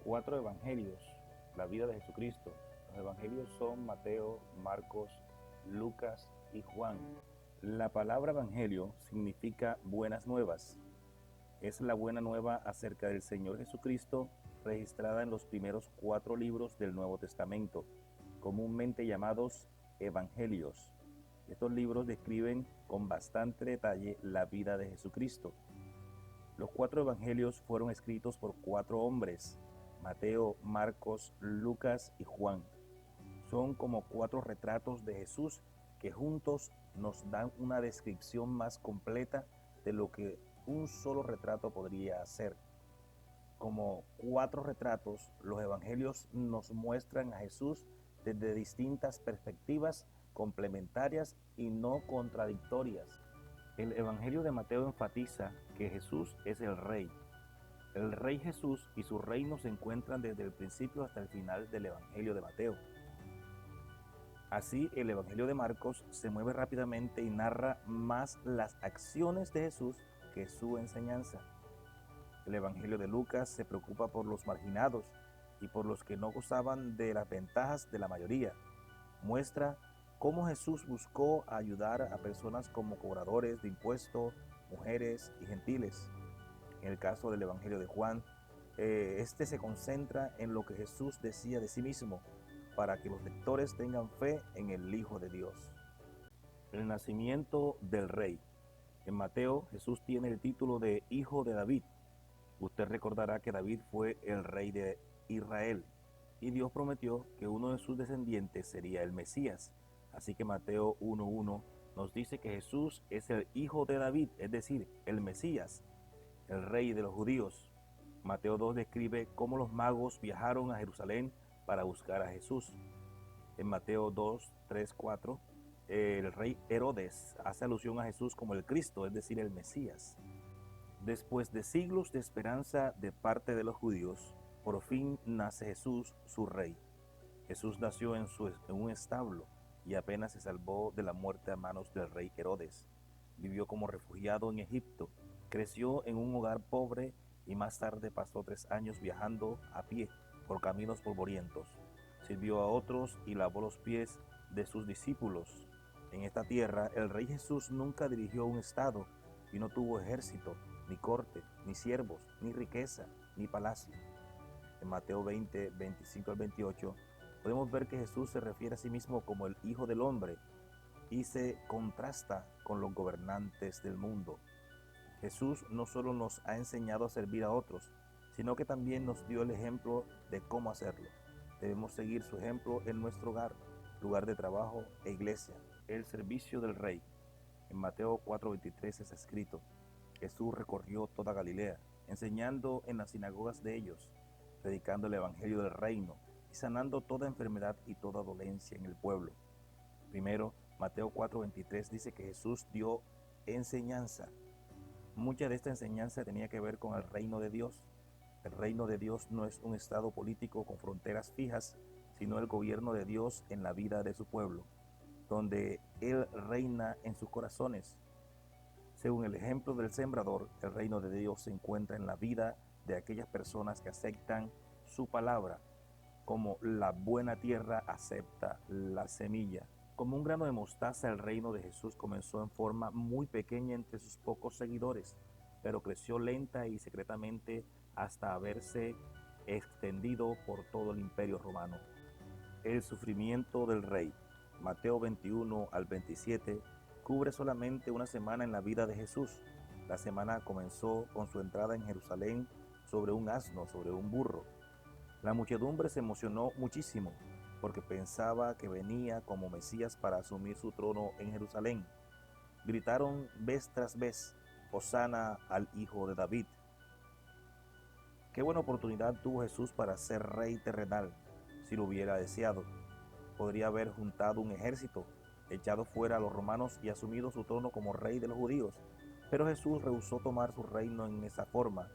cuatro evangelios, la vida de Jesucristo. Los evangelios son Mateo, Marcos, Lucas y Juan. La palabra evangelio significa buenas nuevas. Es la buena nueva acerca del Señor Jesucristo registrada en los primeros 4 libros del Nuevo Testamento, comúnmente llamados evangelios. Estos libros describen con bastante detalle la vida de Jesucristo. Los 4 evangelios fueron escritos por 4 hombres, Mateo, Marcos, Lucas y Juan. Son como 4 retratos de Jesús que juntos nos dan una descripción más completa de lo que un solo retrato podría hacer. Como 4 retratos, los evangelios nos muestran a Jesús desde distintas perspectivas complementarias y no contradictorias. El evangelio de Mateo enfatiza que Jesús es el Rey. El Rey Jesús y su reino se encuentran desde el principio hasta el final del evangelio de Mateo. Así, el evangelio de Marcos se mueve rápidamente y narra más las acciones de Jesús que su enseñanza. El evangelio de Lucas se preocupa por los marginados y por los que no gozaban de las ventajas de la mayoría. Muestra cómo Jesús buscó ayudar a personas como cobradores de impuestos, mujeres y gentiles. En el caso del evangelio de Juan, este se concentra en lo que Jesús decía de sí mismo, para que los lectores tengan fe en el Hijo de Dios. El nacimiento del Rey. En Mateo, Jesús tiene el título de Hijo de David. Usted recordará que David fue el rey de Israel y Dios prometió que uno de sus descendientes sería el Mesías. Así que Mateo 1:1 nos dice que Jesús es el Hijo de David, es decir, el Mesías, el Rey de los judíos. Mateo 2 describe cómo los magos viajaron a Jerusalén para buscar a Jesús. En Mateo 2, 3, 4, el rey Herodes hace alusión a Jesús como el Cristo, es decir, el Mesías. Después de siglos de esperanza de parte de los judíos, por fin nace Jesús, su rey. Jesús nació en un establo y apenas se salvó de la muerte a manos del rey Herodes. Vivió como refugiado en Egipto, creció en un hogar pobre y más tarde pasó 3 años viajando a pie por caminos polvorientos. Sirvió a otros y lavó los pies de sus discípulos. En esta tierra, el rey Jesús nunca dirigió un estado y no tuvo ejército, ni corte, ni siervos, ni riqueza, ni palacio. En Mateo 20, 25 al 28, podemos ver que Jesús se refiere a sí mismo como el Hijo del Hombre y se contrasta con los gobernantes del mundo. Jesús no solo nos ha enseñado a servir a otros, sino que también nos dio el ejemplo de cómo hacerlo. Debemos seguir su ejemplo en nuestro hogar, lugar de trabajo e iglesia. El servicio del Rey. En Mateo 4:23 es escrito: Jesús recorrió toda Galilea, enseñando en las sinagogas de ellos, predicando el evangelio del reino y sanando toda enfermedad y toda dolencia en el pueblo. Primero, Mateo 4:23 dice que Jesús dio enseñanza. Mucha de esta enseñanza tenía que ver con el reino de Dios. El reino de Dios no es un estado político con fronteras fijas, sino el gobierno de Dios en la vida de su pueblo, donde Él reina en sus corazones. Según el ejemplo del sembrador, el reino de Dios se encuentra en la vida de aquellas personas que aceptan su palabra, como la buena tierra acepta la semilla. Como un grano de mostaza, el reino de Jesús comenzó en forma muy pequeña entre sus pocos seguidores, pero creció lenta y secretamente hasta haberse extendido por todo el imperio romano. El sufrimiento del rey. Mateo 21 al 27 cubre solamente una semana en la vida de Jesús. La semana comenzó con su entrada en Jerusalén sobre un asno, sobre un burro. La muchedumbre se emocionó muchísimo porque pensaba que venía como Mesías para asumir su trono en Jerusalén. Gritaron vez tras vez: Hosana al Hijo de David. Qué buena oportunidad tuvo Jesús para ser rey terrenal, si lo hubiera deseado. Podría haber juntado un ejército, echado fuera a los romanos y asumido su trono como rey de los judíos. Pero Jesús rehusó tomar su reino en esa forma.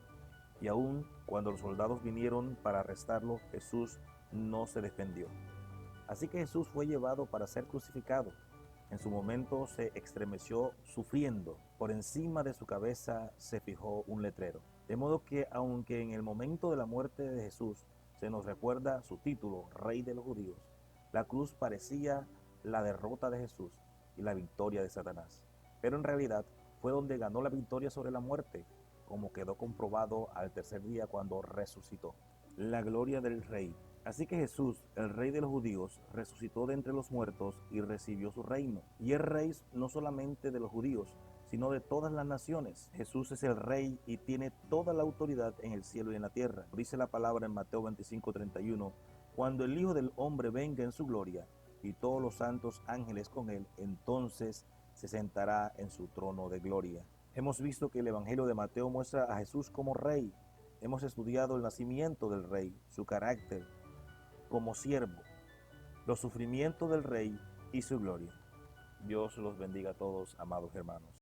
Y aun cuando los soldados vinieron para arrestarlo, Jesús no se defendió. Así que Jesús fue llevado para ser crucificado. En su momento se estremeció sufriendo. Por encima de su cabeza se fijó un letrero: De modo que aunque en el momento de la muerte de Jesús se nos recuerda su título, Rey de los Judíos, la cruz parecía la derrota de Jesús y la victoria de Satanás. Pero en realidad fue donde ganó la victoria sobre la muerte, como quedó comprobado al tercer día cuando resucitó. La gloria del Rey. Así que Jesús, el Rey de los Judíos, resucitó de entre los muertos y recibió su reino. Y es Rey no solamente de los judíos, sino de todas las naciones. Jesús es el Rey y tiene toda la autoridad en el cielo y en la tierra. Dice la palabra en Mateo 25:31, cuando el Hijo del Hombre venga en su gloria y todos los santos ángeles con él, entonces se sentará en su trono de gloria. Hemos visto que el Evangelio de Mateo muestra a Jesús como Rey. Hemos estudiado el nacimiento del Rey, su carácter como siervo, los sufrimientos del Rey y su gloria. Dios los bendiga a todos, amados hermanos.